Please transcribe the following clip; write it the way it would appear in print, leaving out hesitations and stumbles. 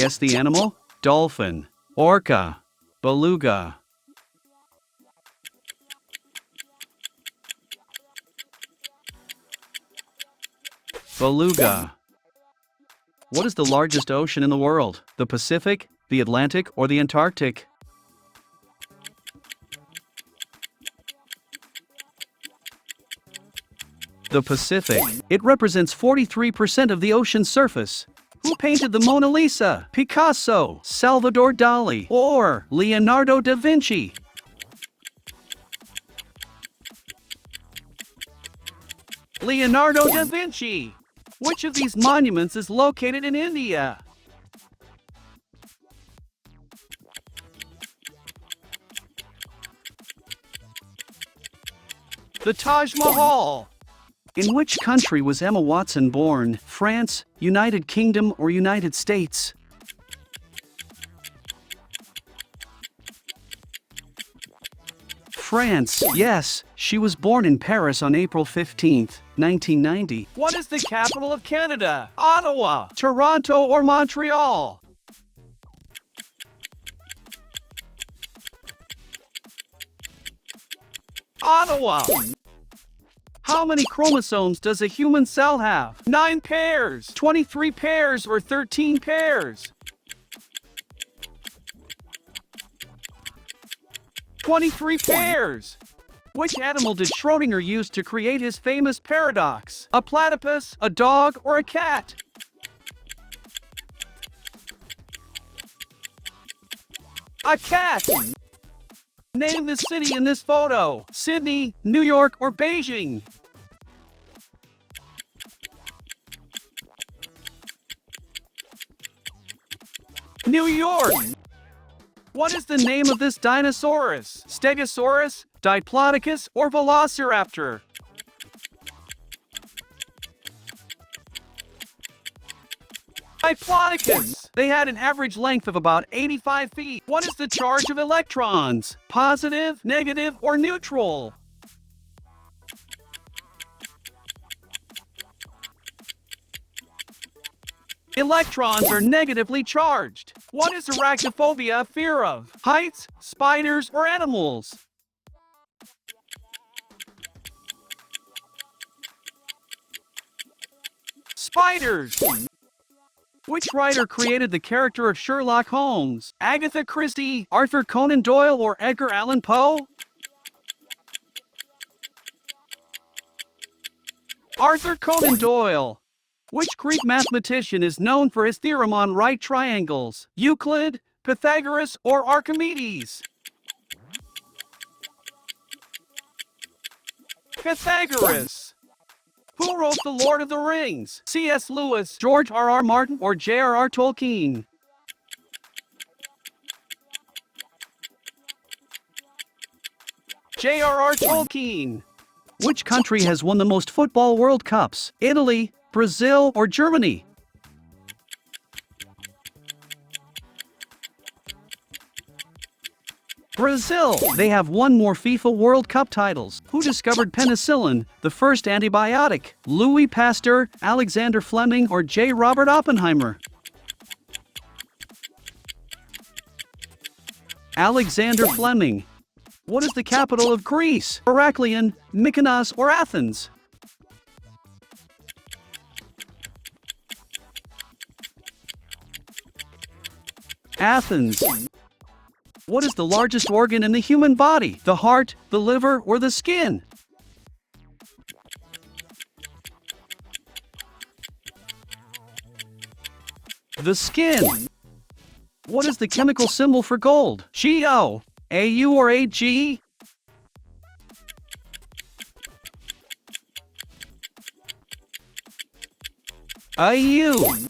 Guess the animal? Dolphin, orca, beluga. Beluga. What is the largest ocean in the world? The Pacific, the Atlantic, or the Antarctic? The Pacific. It represents 43% of the ocean's surface. Who painted the Mona Lisa? Picasso, Salvador Dali, or Leonardo da Vinci? Leonardo da Vinci. Which of these monuments is located in India? The Taj Mahal. In which country was Emma Watson born? France, United Kingdom, or United States? France. Yes, she was born in Paris on April 15, 1990. What is the capital of Canada? Ottawa, Toronto, or Montreal? Ottawa. How many chromosomes does a human cell have? 9 pairs, 23 pairs, or 13 pairs? 23 pairs. Which animal did Schrödinger use to create his famous paradox? A platypus, a dog, or a cat? A cat. Name the city in this photo. Sydney, New York, or Beijing? New York. What is the name of this dinosaurus? Stegosaurus, Diplodocus, or Velociraptor? Diplodocus. They had an average length of about 85 feet. What is the charge of electrons? Positive, negative, or neutral? Electrons are negatively charged. What is arachnophobia a fear of? Heights, spiders, or animals? Spiders. Which writer created the character of Sherlock Holmes? Agatha Christie, Arthur Conan Doyle, or Edgar Allan Poe? Arthur Conan Doyle. Which Greek mathematician is known for his theorem on right triangles? Euclid, Pythagoras, or Archimedes? Pythagoras. Who wrote The Lord of the Rings? C.S. Lewis, George R.R. Martin, or J.R.R. Tolkien? J.R.R. Tolkien. Which country has won the most football World Cups? Italy, Brazil, or Germany? Brazil. They have won more FIFA World Cup titles. Who discovered penicillin, the first antibiotic? Louis Pasteur, Alexander Fleming, or J. Robert Oppenheimer? Alexander Fleming. What is the capital of Greece? Heraklion, Mykonos, or Athens? Athens. What is the largest organ in the human body? The heart, the liver, or the skin? The skin. What is the chemical symbol for gold? Go. AU or AG? AU.